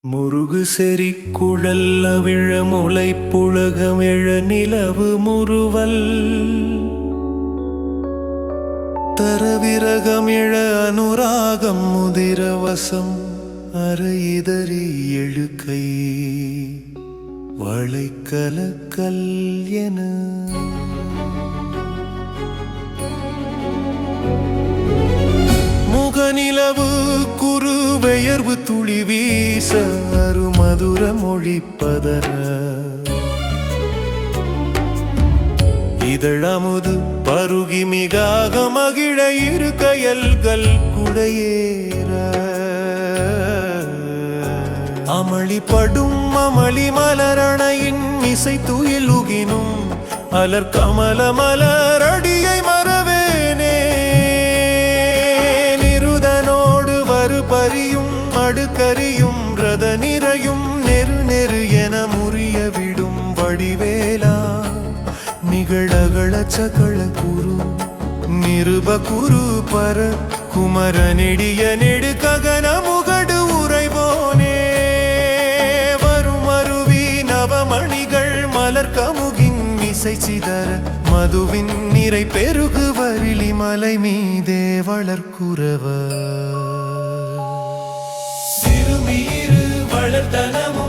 முருகு செறி குழல் அவிழ முளை புழகமிழ நிலவு முறுவல் தரவிரகமிழ அனுராகம் முதிரவசம் அரையிதறி எழுக்கை வளைக்கலக்கல் என முகநிலவு குறு பெயர்வு துளி வீச அருமதுர மொழி பதற இதழமுது பருகி மிகாக மகிழ இரு கயல்கள் குடையேற அமளிப்படும் அமளி மலரணையின் இசை துயிலுகினும் அலர் கமல மலரடியை மறவேனே நிருதனோடு வரு பரியும் அடுக்கரியும் ரத நிறையும் நெரு நெரு என முறிய விடும் வடிவேலா நிகழகள சகள குரு நிருப குரு பர குமர நெடிய நெடு ககன முகடு உறைவோனே வரும் அருவி நவமணிகள் மலர் கமுகின் இசை சிதற மதுவின் நிறை பெருகு வரிலி மலை மீதே வளர்க்குறவ சிறுமீறு வளர்த்தனமோ